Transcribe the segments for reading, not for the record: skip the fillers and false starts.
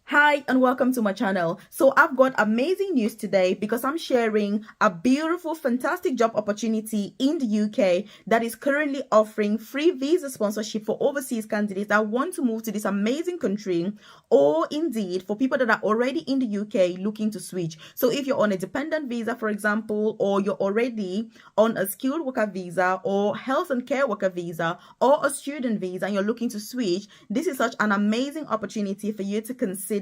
Hi and welcome to my channel. So I've got amazing news today because I'm sharing a beautiful, fantastic job opportunity in the UK that is currently offering free visa sponsorship for overseas candidates that want to move to this amazing country, or indeed for people that are already in the UK looking to switch. So if you're on a dependent visa, for example, or you're already on a skilled worker visa or health and care worker visa or a student visa and you're looking to switch, this is such an amazing opportunity for you to consider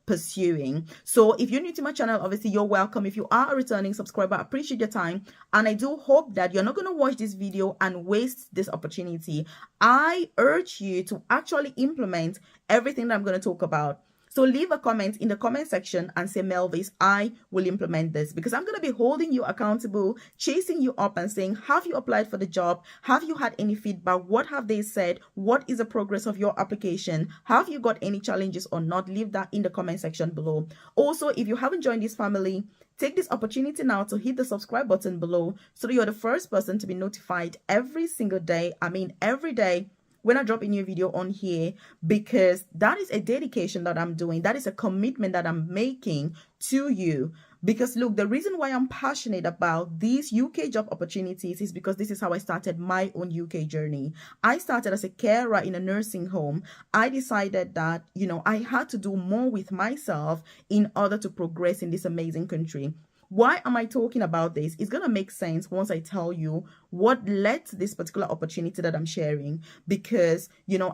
pursuing. So if you're new to my channel, obviously you're welcome. If you are a returning subscriber, I appreciate your time, and I do hope that you're not going to watch this video and waste this opportunity. I urge you to actually implement everything that I'm going to talk about. So leave a comment in the comment section and say, Melvis, I will implement this, because I'm going to be holding you accountable, chasing you up and saying, have you applied for the job? Have you had any feedback? What have they said? What is the progress of your application? Have you got any challenges or not? Leave that in the comment section below. Also, if you haven't joined this family, take this opportunity now to hit the subscribe button below so that you're the first person to be notified every single day. I mean, every day when I drop a new video on here, because that is a dedication that I'm doing. That is a commitment that I'm making to you. Because look, the reason why I'm passionate about these UK job opportunities is because this is how I started my own UK journey. I started as a carer in a nursing home. I decided that, I had to do more with myself in order to progress in this amazing country. Why am I talking about this? It's going to make sense once I tell you what led to this particular opportunity that I'm sharing. Because,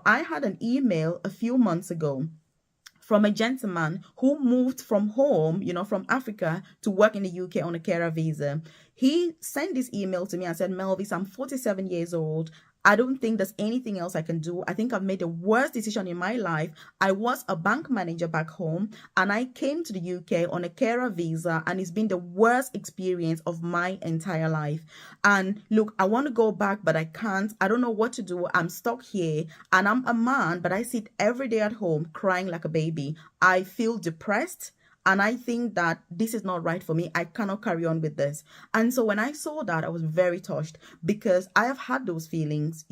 I had an email a few months ago from a gentleman who moved from home, from Africa to work in the UK on a carer visa. He sent this email to me and said, Melvis, I'm 47 years old. I don't think there's anything else I can do. I think I've made the worst decision in my life. I was a bank manager back home and I came to the UK on a carer visa, and it's been the worst experience of my entire life. And look, I want to go back, but I can't. I don't know what to do. I'm stuck here and I'm a man, but I sit every day at home crying like a baby. I feel depressed. And I think that this is not right for me. I cannot carry on with this. And so when I saw that, I was very touched, because I have had those feelings,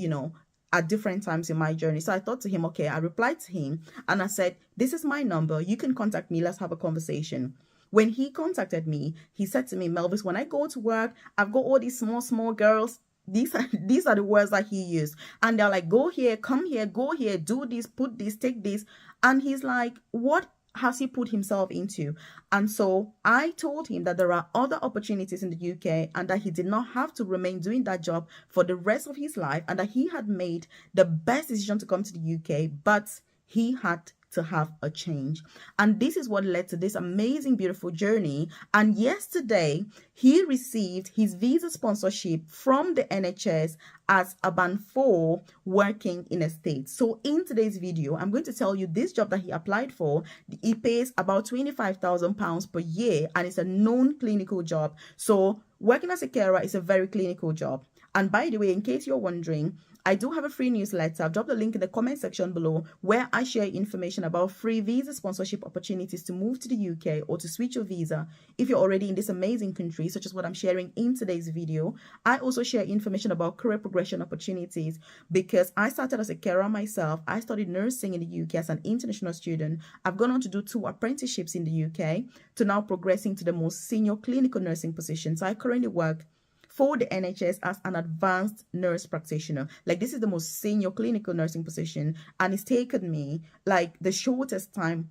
at different times in my journey. So I thought to him, okay, I replied to him and I said, this is my number. You can contact me. Let's have a conversation. When he contacted me, he said to me, Melvis, when I go to work, I've got all these small girls. These are the words that he used. And they're like, go here, come here, go here, do this, put this, take this. And he's like, what has he put himself into? And so I told him that there are other opportunities in the UK and that he did not have to remain doing that job for the rest of his life, and that he had made the best decision to come to the UK, but he had to have a change. And this is what led to this amazing, beautiful journey. And yesterday, he received his visa sponsorship from the NHS as a band 4 working in a state. So in today's video, I'm going to tell you this job that he applied for. It pays about £25,000 per year, and it's a non-clinical job. So working as a carer is a very clinical job. And by the way, in case you're wondering, I do have a free newsletter. I've dropped the link in the comment section below, where I share information about free visa sponsorship opportunities to move to the UK or to switch your visa if you're already in this amazing country, such as what I'm sharing in today's video. I also share information about career progression opportunities, because I started as a carer myself. I studied nursing in the UK as an international student. I've gone on to do 2 apprenticeships in the UK to now progressing to the most senior clinical nursing position. So I currently work for the NHS as an advanced nurse practitioner. Like, this is the most senior clinical nursing position, and it's taken me like the shortest time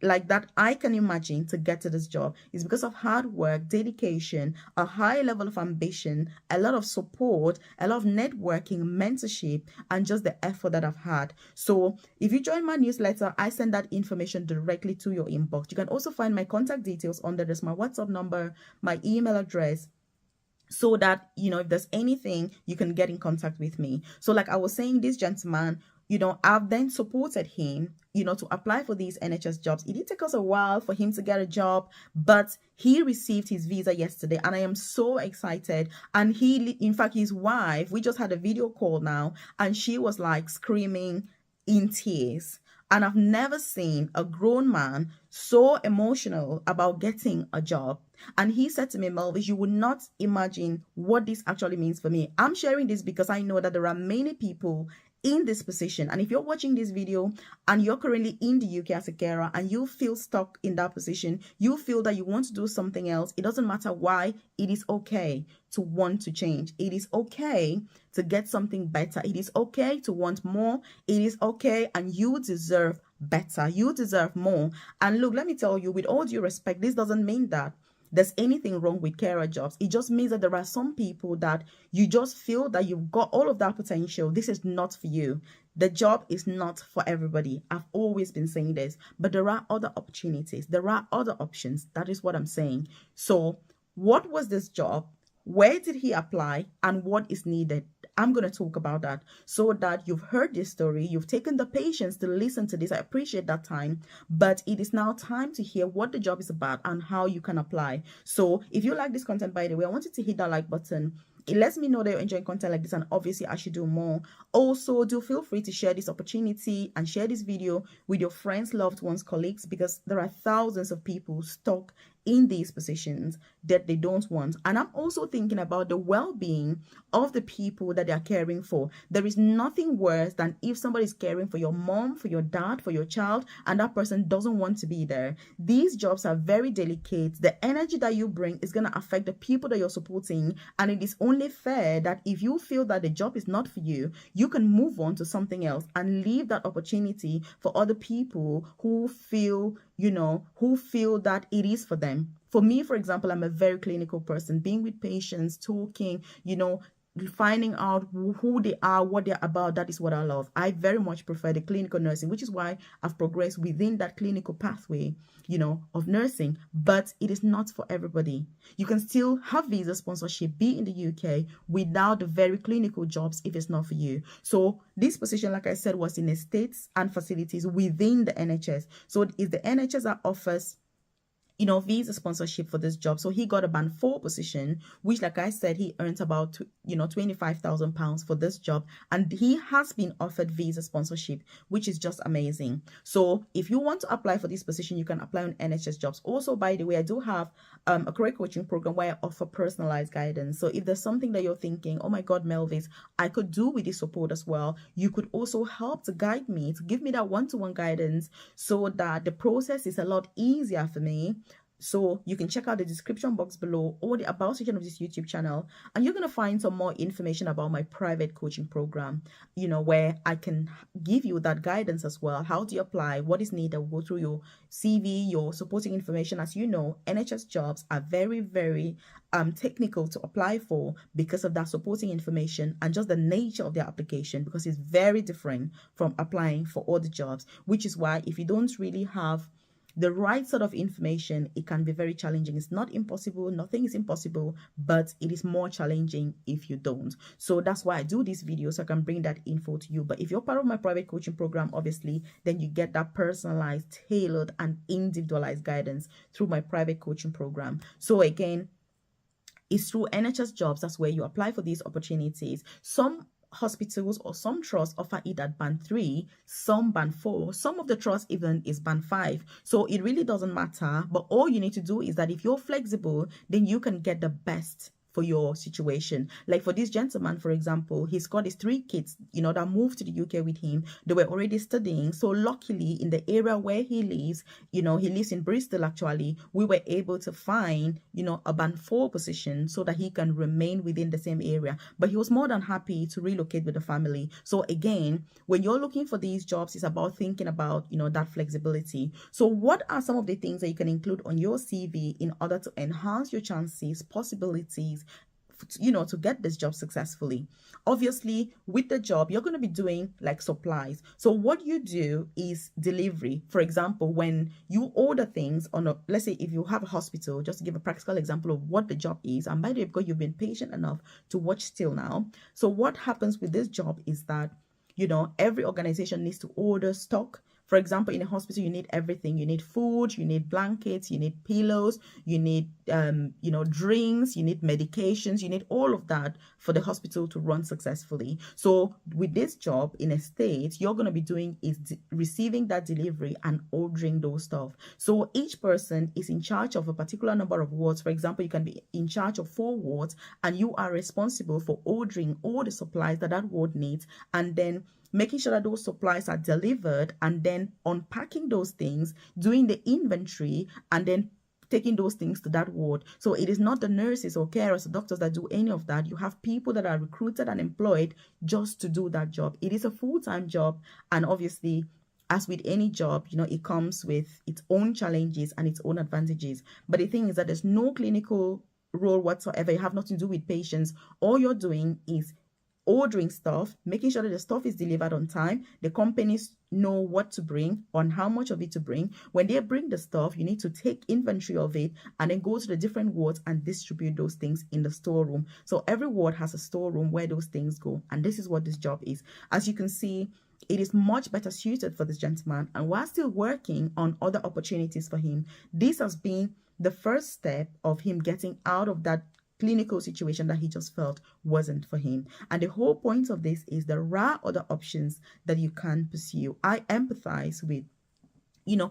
like that I can imagine to get to this job. Is because of hard work, dedication, a high level of ambition, a lot of support, a lot of networking, mentorship, and just the effort that I've had. So if you join my newsletter, I send that information directly to your inbox. You can also find my contact details under this, my WhatsApp number, my email address, so that, if there's anything, you can get in contact with me. So like I was saying, this gentleman, I've then supported him, to apply for these NHS jobs. It did take us a while for him to get a job, but he received his visa yesterday, and I am so excited. And in fact, his wife, we just had a video call now, and she was like screaming in tears. And I've never seen a grown man so emotional about getting a job. And he said to me, Melvis, you would not imagine what this actually means for me. I'm sharing this because I know that there are many people in this position. And if you're watching this video and you're currently in the UK as a carer and you feel stuck in that position, you feel that you want to do something else, it doesn't matter why, it is okay to want to change. It is okay to get something better. It is okay to want more. It is okay, and you deserve better. You deserve more. And look, let me tell you, with all due respect, this doesn't mean that there's anything wrong with carer jobs. It just means that there are some people that you just feel that you've got all of that potential. This is not for you. The job is not for everybody. I've always been saying this, but there are other opportunities. There are other options. That is what I'm saying. So what was this job? Where did he apply, and what is needed? I'm going to talk about that so that you've heard this story. You've taken the patience to listen to this. I appreciate that time, but it is now time to hear what the job is about and how you can apply. So if you like this content, by the way, I want you to hit that like button. It lets me know that you're enjoying content like this, and obviously I should do more. Also, do feel free to share this opportunity and share this video with your friends, loved ones, colleagues, because there are thousands of people stuck in these positions that they don't want. And I'm also thinking about the well-being of the people that they are caring for. There is nothing worse than if somebody is caring for your mom, for your dad, for your child, and that person doesn't want to be there. These jobs are very delicate. The energy that you bring is going to affect the people that you're supporting, and it is only fair that if you feel that the job is not for you, you can move on to something else and leave that opportunity for other people who feel, who feel that it is for them. For me, for example, I'm a very clinical person. Being with patients, talking, finding out who they are, what they're about, that is what I love. I very much prefer the clinical nursing, which is why I've progressed within that clinical pathway, of nursing. But it is not for everybody. You can still have visa sponsorship, be in the UK without the very clinical jobs if it's not for you. So this position, like I said, was in estates and facilities within the NHS. So it's the NHS that offers visa sponsorship for this job. So he got a band 4 position, which, like I said, he earns about £25,000 for this job, and he has been offered visa sponsorship, which is just amazing. So if you want to apply for this position, you can apply on NHS Jobs. Also, by the way, I do have a career coaching program where I offer personalized guidance. So if there's something that you're thinking, oh my God, Melvis, I could do with this support as well, you could also help to guide me, to give me that one-to-one guidance so that the process is a lot easier for me. So you can check out the description box below or the about section of this YouTube channel, and you're going to find some more information about my private coaching program, where I can give you that guidance as well. How do you apply? What is needed? We'll go through your CV, your supporting information. As you know, NHS jobs are very, very technical to apply for because of that supporting information and just the nature of their application, because it's very different from applying for all the jobs, which is why if you don't really have the right sort of information, it can be very challenging. It's not impossible. Nothing is impossible, but it is more challenging if you don't. So that's why I do this video, so I can bring that info to you. But if you're part of my private coaching program, obviously, then you get that personalized, tailored, and individualized guidance through my private coaching program. So again, it's through NHS Jobs. That's where you apply for these opportunities. Some hospitals or some trusts offer it at band 3, some band 4, some of the trusts even is band 5. So it really doesn't matter, but all you need to do is that if you're flexible, then you can get the best for your situation. Like for this gentleman, for example, he's got his 3 kids, that moved to the UK with him. They were already studying. So luckily in the area where he lives, he lives in Bristol actually, we were able to find, a band 4 position so that he can remain within the same area. But he was more than happy to relocate with the family. So again, when you're looking for these jobs, it's about thinking about, that flexibility. So what are some of the things that you can include on your CV in order to enhance your chances, possibilities, to get this job successfully? Obviously, with the job, you're going to be doing like supplies. So what you do is delivery. For example, when you order things on let's say if you have a hospital, just to give a practical example of what the job is. And by the way, because you've been patient enough to watch till now. So what happens with this job is that, every organization needs to order stock. For example, in a hospital, you need everything. You need food, you need blankets, you need pillows, you need, drinks, you need medications, you need all of that for the hospital to run successfully. So with this job in a state, you're going to be doing is receiving that delivery and ordering those stuff. So each person is in charge of a particular number of wards. For example, you can be in charge of 4 wards, and you are responsible for ordering all the supplies that ward needs, and then making sure that those supplies are delivered, and then unpacking those things, doing the inventory, and then taking those things to that ward. So it is not the nurses or carers or doctors that do any of that. You have people that are recruited and employed just to do that job. It is a full-time job, and obviously, as with any job, it comes with its own challenges and its own advantages. But the thing is that there's no clinical role whatsoever. You have nothing to do with patients. All you're doing is ordering stuff, making sure that the stuff is delivered on time. The companies know what to bring, on how much of it to bring. When they bring the stuff, you need to take inventory of it and then go to the different wards and distribute those things in the storeroom. So every ward has a storeroom where those things go, and this is what this job is. As you can see, it is much better suited for this gentleman, and while still working on other opportunities for him, this has been the first step of him getting out of that clinical situation that he just felt wasn't for him. And the whole point of this is there are other options that you can pursue. I empathize with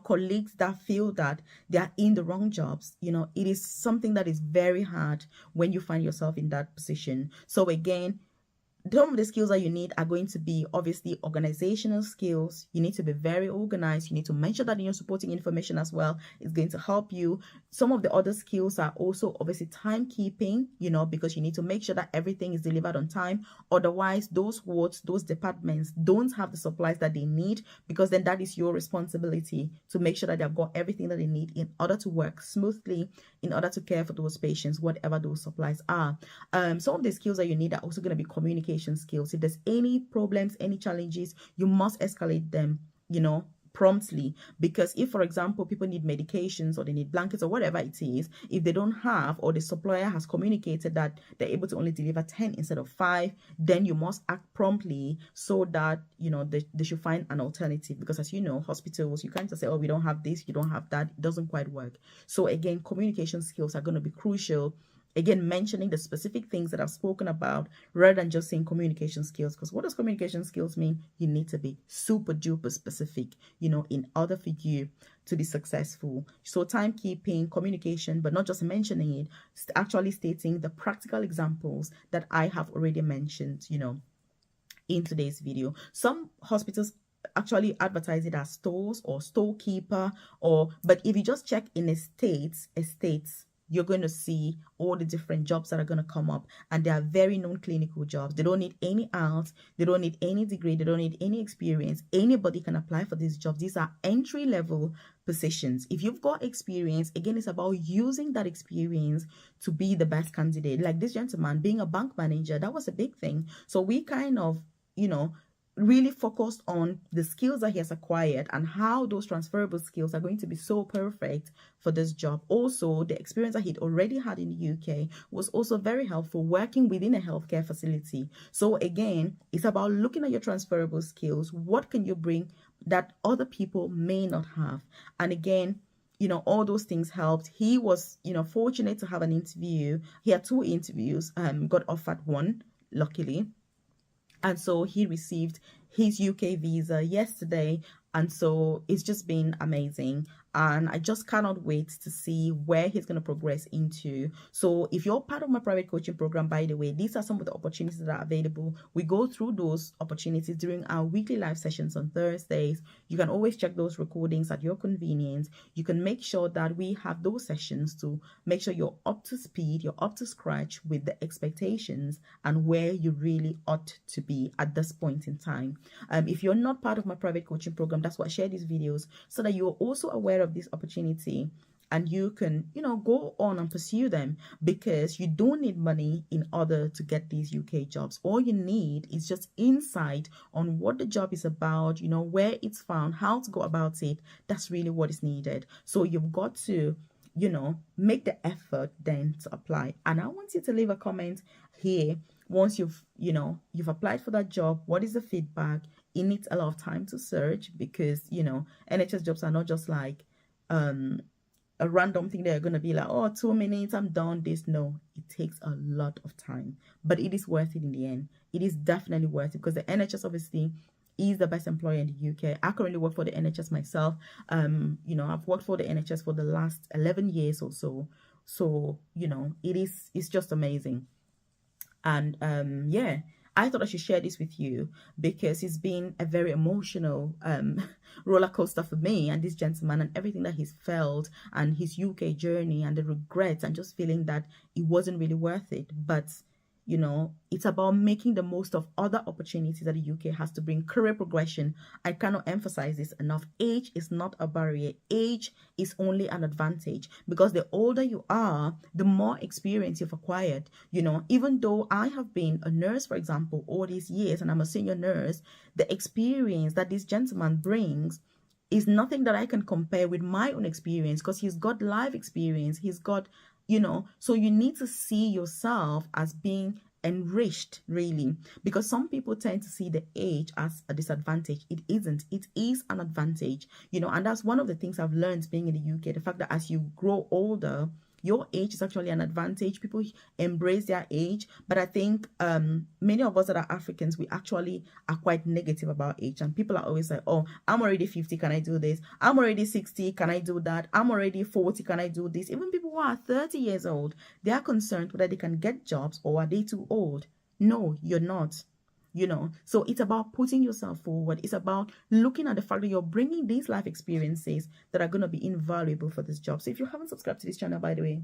colleagues that feel that they are in the wrong jobs. It is something that is very hard when you find yourself in that position. So again, some of the skills that you need are going to be obviously organizational skills. You need to be very organized. You need to mention that in your supporting information as well. It's going to help you. Some of the other skills are also obviously timekeeping, because you need to make sure that everything is delivered on time. Otherwise, those wards, those departments don't have the supplies that they need, because then that is your responsibility to make sure that they've got everything that they need in order to work smoothly, in order to care for those patients, whatever those supplies are. Some of the skills that you need are also going to be communication skills. If there's any problems, any challenges, you must escalate them, promptly. Because if, for example, people need medications or they need blankets or whatever it is, if they don't have, or the supplier has communicated that they're able to only deliver 10 instead of 5, then you must act promptly so that, they should find an alternative. Because as you know, hospitals, you can't just say, oh, we don't have this, you don't have that. It doesn't quite work. So again, communication skills are going to be crucial. Again, mentioning the specific things that I've spoken about rather than just saying communication skills. Because what does communication skills mean? You need to be super duper specific, in order for you to be successful. So timekeeping, communication, but not just mentioning it, actually stating the practical examples that I have already mentioned, in today's video. Some hospitals actually advertise it as stores or storekeeper, but if you just check in estates, you're going to see all the different jobs that are going to come up, and they are very non-clinical jobs. They don't need any IELTS, they don't need any degree, they don't need any experience. Anybody can apply for these jobs. These are entry-level positions. If you've got experience, again, it's about using that experience to be the best candidate. Like this gentleman being a bank manager, that was a big thing. So we kind of, really focused on the skills that he has acquired and how those transferable skills are going to be so perfect for this job. Also, the experience that he'd already had in the UK was also very helpful working within a healthcare facility. So again, it's about looking at your transferable skills. What can you bring that other people may not have? And again, all those things helped. He was, fortunate to have an interview. He had 2 interviews, got offered one, luckily. And so he received his UK visa yesterday. And so it's just been amazing. And I just cannot wait to see where he's going to progress into. So if you're part of my private coaching program, by the way, these are some of the opportunities that are available. We go through those opportunities during our weekly live sessions on Thursdays. You can always check those recordings at your convenience. You can make sure that we have those sessions to make sure you're up to speed, you're up to scratch with the expectations and where you really ought to be at this point in time. If you're not part of my private coaching program, that's why I share these videos, so that you're also aware of this opportunity and you can, go on and pursue them, because you don't need money in order to get these UK jobs. All you need is just insight on what the job is about, where it's found, how to go about it. That's really what is needed. So you've got to, make the effort then to apply. And I want you to leave a comment here once you've applied for that job. What is the feedback? It needs a lot of time to search, because NHS jobs are not just like a random thing. They're going to be like, oh, 2 minutes, I'm done this. No, it takes a lot of time, but it is worth it in the end. It is definitely worth it, because the NHS obviously is the best employer in the UK. I currently work for the NHS myself. I've worked for the NHS for the last 11 years or so. So, it's just amazing. And yeah, I thought I should share this with you because it's been a very emotional roller coaster for me and this gentleman, and everything that he's felt, and his UK journey, and the regrets, and just feeling that it wasn't really worth it. But you know, it's about making the most of other opportunities that the UK has to bring. Career progression, I cannot emphasize this enough. Age is not a barrier. Age is only an advantage, because the older you are, the more experience you've acquired. You know, even though I have been a nurse, for example, all these years, and I'm a senior nurse, the experience that this gentleman brings is nothing that I can compare with my own experience, because he's got life experience. He's got, you know, so you need to see yourself as being enriched, really, because some people tend to see the age as a disadvantage. It isn't. It is an advantage, you know, and that's one of the things I've learned being in the UK, the fact that as you grow older, your age is actually an advantage. People embrace their age, but I think many of us that are Africans, we actually are quite negative about age, and people are always like, oh, I'm already 50, can I do this? I'm already 60, can I do that? I'm already 40, can I do this? Even people who are 30 years old, they are concerned whether they can get jobs, or are they too old? No, you're not. You know, so it's about putting yourself forward. It's about looking at the fact that you're bringing these life experiences that are going to be invaluable for this job. So if you haven't subscribed to this channel, by the way,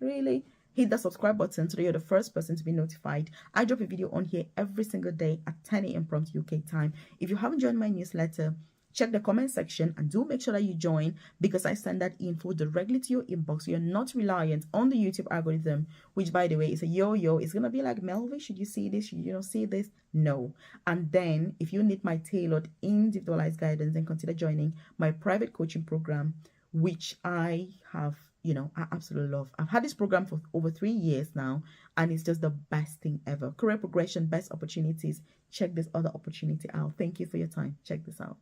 really hit the subscribe button so that you're the first person to be notified. I drop a video on here every single day at 10 a.m. prompt UK time. If you haven't joined my newsletter, check the comment section and do make sure that you join, because I send that info directly to your inbox. So you're not reliant on the YouTube algorithm, which, by the way, is a yo-yo. It's gonna be like, Melvin, should you see this? Should you not see this? No. And then if you need my tailored, individualized guidance, then consider joining my private coaching program, which I have, you know, I absolutely love. I've had this program for over 3 years now, and it's just the best thing ever. Career progression, best opportunities. Check this other opportunity out. Thank you for your time. Check this out.